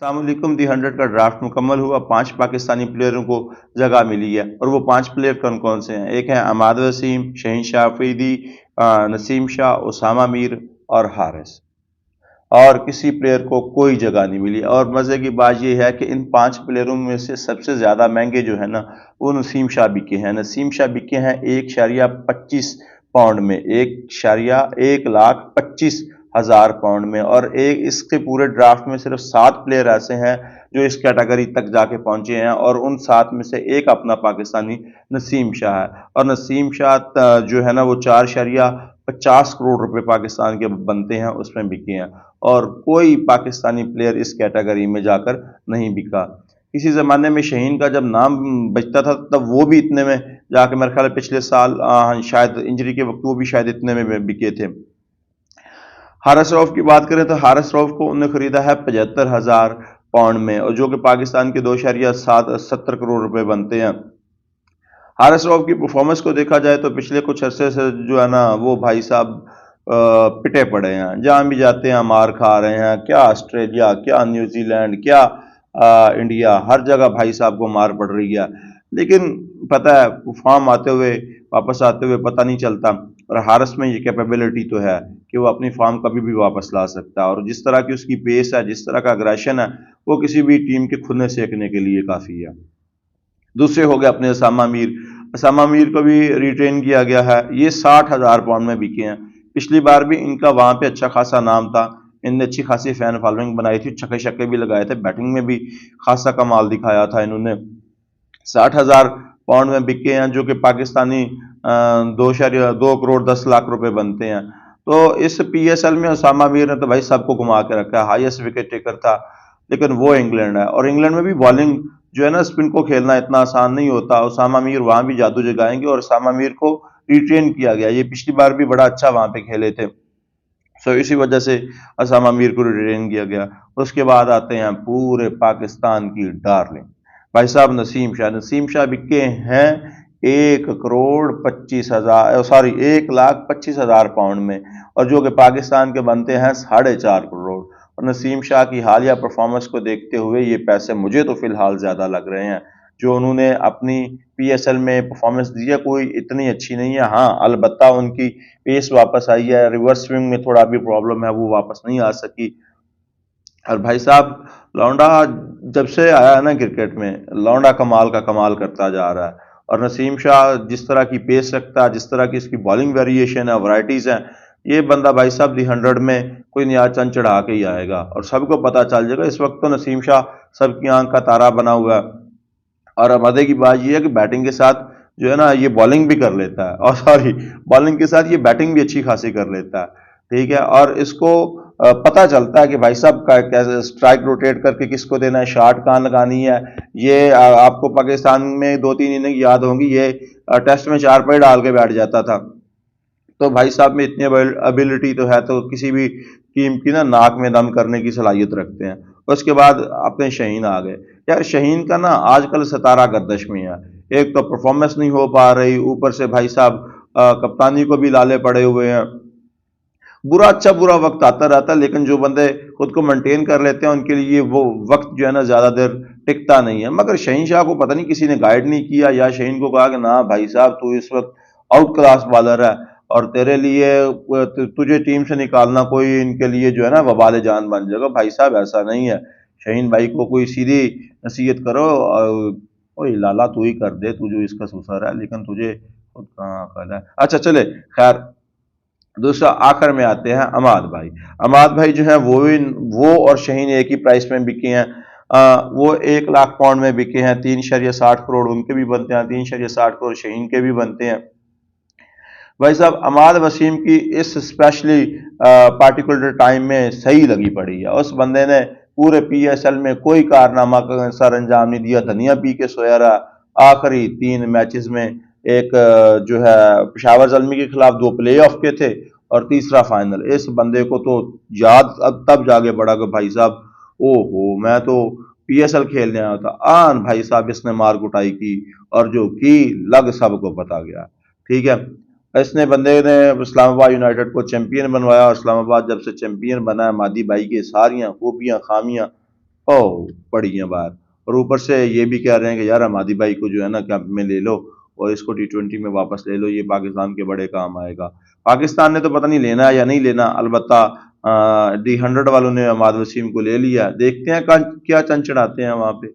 السلام علیکم۔ دی 100 کا ڈرافٹ مکمل ہوا، 5 پاکستانی پلیئروں کو جگہ ملی ہے، اور وہ 5 پلیئر کون کون سے ہیں؟ ایک ہیں عماد وسیم، شہین شاہ افریدی، نسیم شاہ، اسامہ میر اور حارث۔ اور کسی پلیئر کو کوئی جگہ نہیں ملی، اور مزے کی بات یہ ہے کہ ان 5 پلیئروں میں سے سب سے زیادہ مہنگے جو ہے نا، وہ نسیم شاہ بکے ہیں۔ نسیم شاہ بکے ہیں 1.25 پاؤنڈ میں، 1.125,000 پاؤنڈ میں، اور اس کے پورے ڈرافٹ میں صرف 7 پلیئر ایسے ہیں جو اس کیٹیگری تک جا کے پہنچے ہیں، اور ان 7 میں سے ایک اپنا پاکستانی نسیم شاہ ہے۔ اور نسیم شاہ جو ہے نا وہ 4.50 کروڑ روپے پاکستان کے بنتے ہیں، اس میں بکے ہیں، اور کوئی پاکستانی پلیئر اس کیٹیگری میں جا کر نہیں بکا۔ کسی زمانے میں شہین کا جب نام بچتا تھا تب وہ بھی اتنے میں جا کے، میرے خیال ہے پچھلے سال شاید انجری کے وقت وہ بھی شاید اتنے میں بکے تھے۔ حارث روف کی بات کریں تو حارث روف کو انہوں نے خریدا ہے 75,000 پاؤنڈ میں، اور جو کہ پاکستان کے 2.70 کروڑ روپے بنتے ہیں۔ حارث روف کی پرفارمنس کو دیکھا جائے تو پچھلے کچھ عرصے سے جو ہے نا وہ بھائی صاحب پٹے پڑے ہیں، جہاں بھی جاتے ہیں مار کھا رہے ہیں۔ کیا آسٹریلیا، کیا نیوزی لینڈ، کیا انڈیا، ہر جگہ بھائی صاحب کو مار پڑ رہی ہے، لیکن پتہ ہے فارم آتے ہوئے واپس آتے ہوئے پتہ نہیں چلتا، اور حارث میں یہ کیپیبلٹی تو ہے کہ وہ اپنی فارم کبھی بھی واپس لا سکتا ہے، اور جس طرح کی اس کی پیس ہے، جس طرح کا اگریشن ہے، وہ کسی بھی ٹیم کے کھلنے سیکنے کے لیے کافی ہے۔ دوسرے ہو گئے اپنے اسامہ میر۔ اسامہ میر کو بھی ریٹین کیا گیا ہے، یہ 60,000 پاؤنڈ میں بکے ہیں۔ پچھلی بار بھی ان کا وہاں پہ اچھا خاصا نام تھا، ان نے اچھی خاصی فین فالوئنگ بنائی تھی، چھکے چھکے بھی لگائے تھے، بیٹنگ میں بھی خاصا کمال دکھایا تھا انہوں نے۔ 60,000 پاؤنڈ میں بکے ہیں، جو کہ پاکستانی 2 کروڑ 10 لاکھ روپے بنتے ہیں۔ تو اس پی ایس ایل میں اسامہ میر نے تو بھائی سب کو گھما کے رکھا ہے، ہائیسٹ وکٹ ٹیکر تھا، لیکن وہ انگلینڈ ہے، اور انگلینڈ میں بھی بالنگ جو ہے نا اسپن کو کھیلنا اتنا آسان نہیں ہوتا۔ اسامہ میر وہاں بھی جادو جگائیں گے، اور اسامہ میر کو ریٹرین کیا گیا، یہ پچھلی بار بھی بڑا اچھا وہاں پہ کھیلے تھے، سو اسی وجہ سے اسامہ میر کو ریٹرین کیا گیا۔ اس کے بعد آتے ہیں پورے پاکستان کی ڈارلنگ بھائی صاحب نسیم شاہ۔ نسیم شاہ بکے ہیں 1,25,000 پاؤنڈ میں، اور جو کہ پاکستان کے بنتے ہیں 4.5 کروڑ۔ اور نسیم شاہ کی حالیہ پرفارمنس کو دیکھتے ہوئے یہ پیسے مجھے تو فی الحال زیادہ لگ رہے ہیں، جو انہوں نے اپنی پی ایس ایل میں پرفارمنس دی ہے کوئی اتنی اچھی نہیں ہے۔ ہاں البتہ ان کی پیس واپس آئی ہے، ریورس سوئنگ میں تھوڑا بھی پرابلم ہے، وہ واپس نہیں آ سکی۔ اور بھائی صاحب لونڈا جب سے آیا ہے نا کرکٹ میں، لونڈا کمال کا کمال کرتا جا رہا ہے، اور نسیم شاہ جس طرح کی پیس رکھتا ہے، جس طرح کی اس کی بالنگ ویریشن ہے، ورائٹیز ہیں، یہ بندہ بھائی صاحب دی 100 میں کوئی نیا چند چڑھا کے ہی آئے گا، اور سب کو پتہ چل جائے گا۔ اس وقت تو نسیم شاہ سب کی آنکھ کا تارا بنا ہوا ہے، اور مزے کی بات یہ ہے کہ بیٹنگ کے ساتھ جو ہے نا یہ بالنگ بھی کر لیتا ہے، اور بالنگ کے ساتھ یہ بیٹنگ بھی اچھی خاصی کر لیتا ہے، ٹھیک ہے۔ اور اس کو پتہ چلتا ہے کہ بھائی صاحب کا کیسے اسٹرائک روٹیٹ کر کے کس کو دینا ہے، شاٹ کہاں لگانی ہے۔ یہ آپ کو پاکستان میں 2-3 اننگ یاد ہوں گی، یہ ٹیسٹ میں 4 پہ ڈال کے بیٹھ جاتا تھا۔ تو بھائی صاحب میں اتنی ابیلٹی تو ہے، تو کسی بھی ٹیم کی نا ناک میں دم کرنے کی صلاحیت رکھتے ہیں۔ اس کے بعد اپنے شہین آ گئے۔ یار شہین کا نا آج کل ستارہ گردش میں ہے، ایک تو پرفارمنس نہیں ہو پا رہی، اوپر سے بھائی صاحب کپتانی کو بھی لالے پڑے ہوئے ہیں۔ برا وقت آتا رہتا ہے، لیکن جو بندے خود کو مینٹین کر لیتے ہیں ان کے لیے وہ وقت جو ہے نا زیادہ دیر ٹکتا نہیں ہے۔ مگر شہین شاہ کو پتہ نہیں کسی نے گائیڈ نہیں کیا، یا شہین کو کہا کہ نہ بھائی صاحب تو اس وقت آؤٹ کلاس بالر ہے، اور تیرے لیے تجھے ٹیم سے نکالنا کوئی ان کے لیے جو ہے نا وبال جان بن جائے گا۔ بھائی صاحب ایسا نہیں ہے، شہین بھائی کو کوئی سیدھی نصیحت کرو، اوے لالا تو ہی کر دے، تو جو اس کا سسر ہے، لیکن تجھے خود کہاں عقل ہے۔ اچھا چلے خیر، دوسرا آخر میں آتے ہیں عماد بھائی۔ عماد بھائی جو ہیں وہ اور شہین ایک ہی پرائس میں بکے ہیں، وہ 1 لاکھ پاؤنڈ میں بکے ہیں، 3.60 کروڑ ان کے بھی بنتے ہیں، 3.60 کروڑ شہین کے بھی بنتے ہیں۔ بھائی صاحب عماد وسیم کی اس اسپیشلی پارٹیکولر ٹائم میں صحیح لگی پڑی ہے، اس بندے نے پورے پی ایس ایل میں کوئی کارنامہ سر انجام نہیں دیا، دھنیا پی کے سویا رہا۔ آخری 3 میچز میں ایک جو ہے پشاور زلمی کے خلاف 2 پلے آف کے تھے، اور تیسرا فائنل۔ اس بندے کو تو یاد اب تب جاگے پڑا کہ بھائی صاحب او ہو میں تو پی ایس ایل کھیلنے آیا تھا، بھائی صاحب اس نے مار کٹائی کی، اور جو کی لگ سب کو پتا گیا، ٹھیک ہے۔ اس نے بندے نے اسلام آباد یونائٹڈ کو چیمپئن بنوایا، اور اسلام آباد جب سے چیمپئن بنا ہے، مادی بھائی کی ساریاں خوبیاں خامیاں او پڑی ہیں باہر، اور اوپر سے یہ بھی کہہ رہے ہیں کہ یار ہمادی بھائی کو جو ہے نا کیمپ میں لے لو اور اس کو ٹی 20 میں واپس لے لو، یہ پاکستان کے بڑے کام آئے گا۔ پاکستان نے تو پتہ نہیں لینا ہے یا نہیں لینا، البتہ ڈی 100 والوں نے عماد وسیم کو لے لیا، دیکھتے ہیں کیا چن چڑھاتے ہیں وہاں پہ۔